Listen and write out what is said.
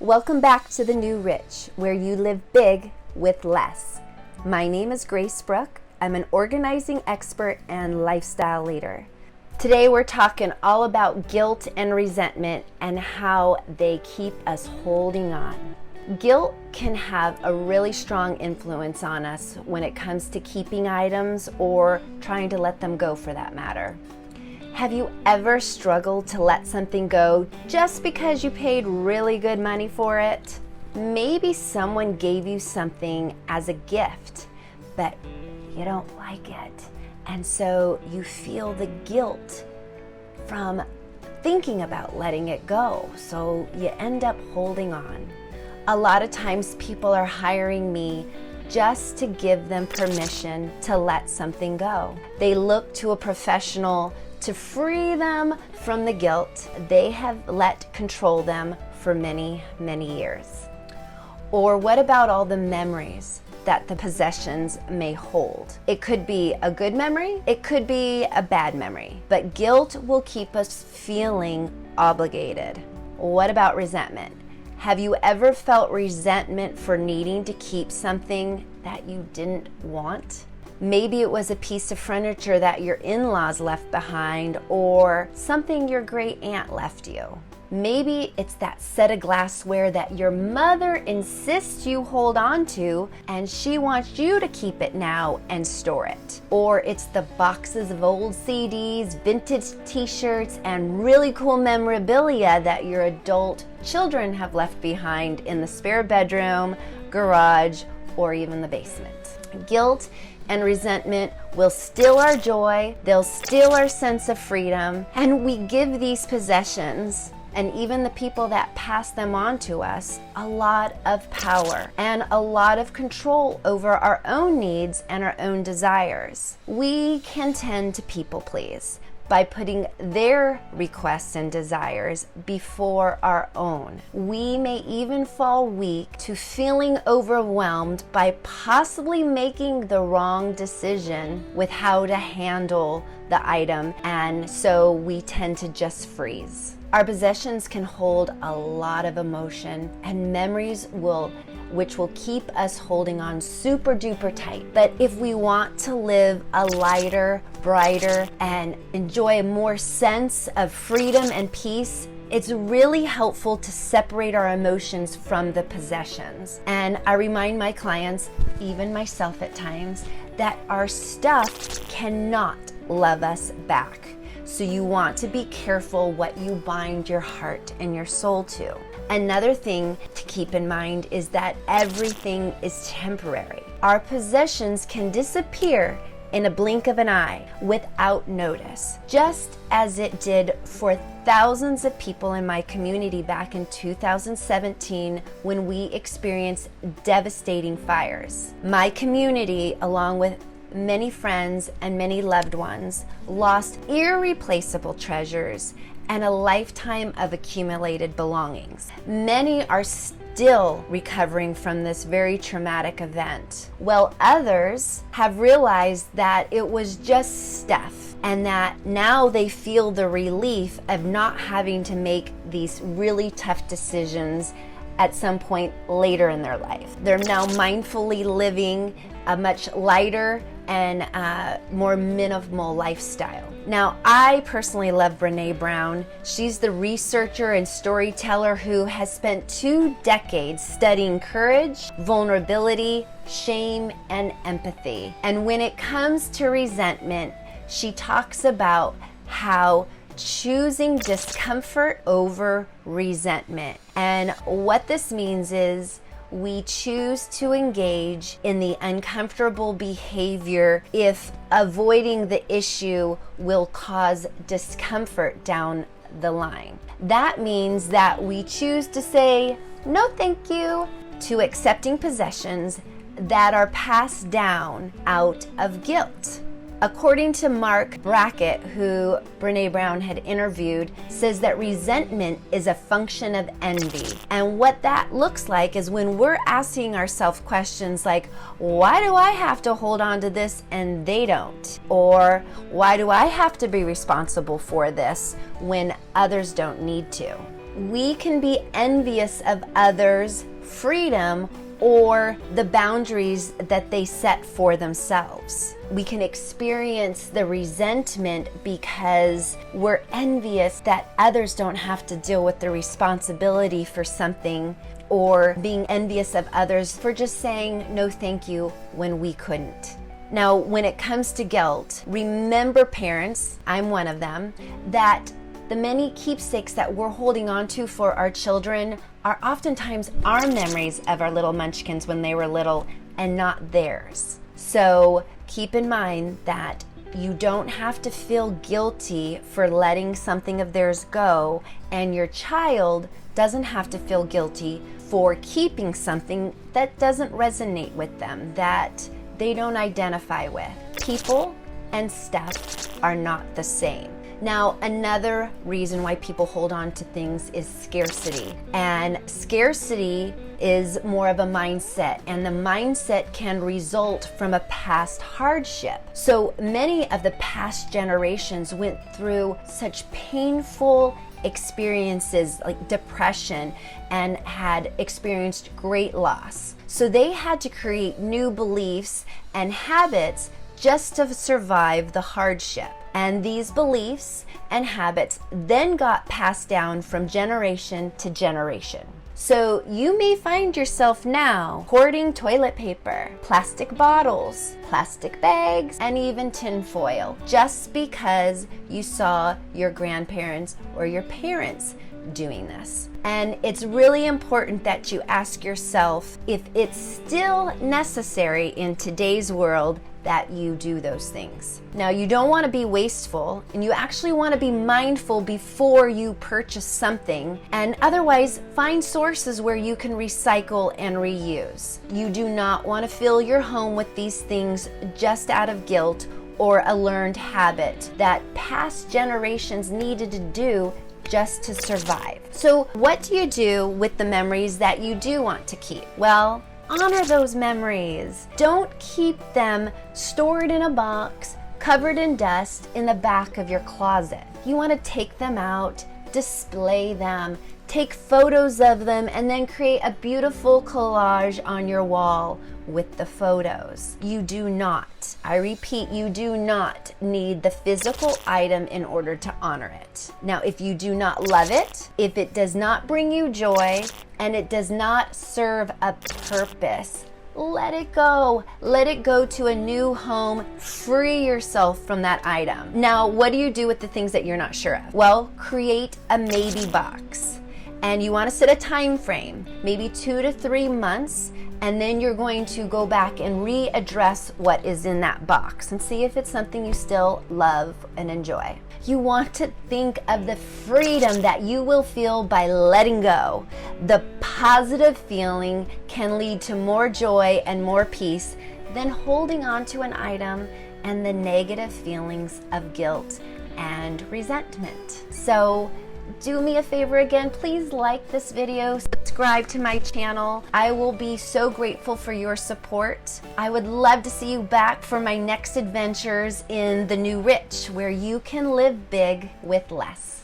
Welcome back to The New Rich, where you live big with less. My name is Brooke. I'm an organizing expert and lifestyle leader. Today we're talking all about guilt and resentment and how they keep us holding on. Guilt can have a really strong influence on us when it comes to keeping items or trying to let them go for that matter. Have you ever struggled to let something go just because you paid really good money for it? Maybe someone gave you something as a gift, but you don't like it. And so you feel the guilt from thinking about letting it go. So you end up holding on. A lot of times people are hiring me just to give them permission to let something go. They look to a professional to free them from the guilt they have let control them for many, many years. Or what about all the memories that the possessions may hold? It could be a good memory, it could be a bad memory, but guilt will keep us feeling obligated. What about resentment? Have you ever felt resentment for needing to keep something that you didn't want? Maybe it was a piece of furniture that your in-laws left behind or something your great aunt left you. Maybe it's that set of glassware that your mother insists you hold on to and she wants you to keep it now and store it. Or it's the boxes of old CDs, vintage t-shirts, and really cool memorabilia that your adult children have left behind in the spare bedroom, garage, or even the basement. Guilt and resentment will steal our joy, they'll steal our sense of freedom, and we give these possessions and even the people that pass them on to us a lot of power and a lot of control over our own needs and our own desires. We can tend to people please by putting their requests and desires before our own. We may even fall weak to feeling overwhelmed by possibly making the wrong decision with how to handle the item, and so we tend to just freeze. Our possessions can hold a lot of emotion and memories which will keep us holding on super duper tight. But if we want to live a lighter, brighter, and enjoy a more sense of freedom and peace, it's really helpful to separate our emotions from the possessions. And I remind my clients, even myself at times, that our stuff cannot love us back. So you want to be careful what you bind your heart and your soul to. Another thing to keep in mind is that everything is temporary. Our possessions can disappear in a blink of an eye without notice, just as it did for thousands of people in my community back in 2017 when we experienced devastating fires. My community, along with many friends and many loved ones, lost irreplaceable treasures and a lifetime of accumulated belongings. Many are still recovering from this very traumatic event, while others have realized that it was just stuff and that now they feel the relief of not having to make these really tough decisions at some point later in their life. They're now mindfully living a much lighter and more minimal lifestyle. Now, I personally love Brene Brown. She's the researcher and storyteller who has spent 2 decades studying courage, vulnerability, shame, and empathy. And when it comes to resentment, she talks about how choosing discomfort over resentment. And what this means is we choose to engage in the uncomfortable behavior if avoiding the issue will cause discomfort down the line. That means that we choose to say no thank you to accepting possessions that are passed down out of guilt. According to Mark Brackett, who Brene Brown had interviewed, says that resentment is a function of envy. And what that looks like is when we're asking ourselves questions like, why do I have to hold on to this and they don't? Or why do I have to be responsible for this when others don't need to? we can be envious of others' freedom or the boundaries that they set for themselves. We can experience the resentment because we're envious that others don't have to deal with the responsibility for something, or being envious of others for just saying no thank you when we couldn't. Now, when it comes to guilt, remember, parents, I'm one of them, that the many keepsakes that we're holding on to for our children are oftentimes our memories of our little munchkins when they were little and not theirs. So keep in mind that you don't have to feel guilty for letting something of theirs go, and your child doesn't have to feel guilty for keeping something that doesn't resonate with them, that they don't identify with. People and stuff are not the same. Now, another reason why people hold on to things is scarcity. And scarcity is more of a mindset, and the mindset can result from a past hardship. So many of the past generations went through such painful experiences like depression and had experienced great loss. So they had to create new beliefs and habits just to survive the hardship. And these beliefs and habits then got passed down from generation to generation. So you may find yourself now hoarding toilet paper, plastic bottles, plastic bags, and even tin foil, just because you saw your grandparents or your parents doing this. And it's really important that you ask yourself if it's still necessary in today's world that you do those things. Now, you don't want to be wasteful, and you actually want to be mindful before you purchase something, and otherwise find sources where you can recycle and reuse. You do not want to fill your home with these things just out of guilt or a learned habit that past generations needed to do just to survive. So what do you do with the memories that you do want to keep? Well, honor those memories. Don't keep them stored in a box, covered in dust in the back of your closet. You want to take them out, display them, take photos of them, and then create a beautiful collage on your wall with the photos. You do not, I repeat, you do not need the physical item in order to honor it. Now, if you do not love it, if it does not bring you joy, and it does not serve a purpose, let it go. Let it go to a new home. Free yourself from that item. Now, what do you do with the things that you're not sure of? Well, create a maybe box. And you want to set a time frame, maybe 2 to 3 months, and then you're going to go back and readdress what is in that box and see if it's something you still love and enjoy. You want to think of the freedom that you will feel by letting go. The positive feeling can lead to more joy and more peace than holding on to an item and the negative feelings of guilt and resentment. So do me a favor again, please like this video, subscribe to my channel. I will be so grateful for your support. I would love to see you back for my next adventures in the new rich, where you can live big with less.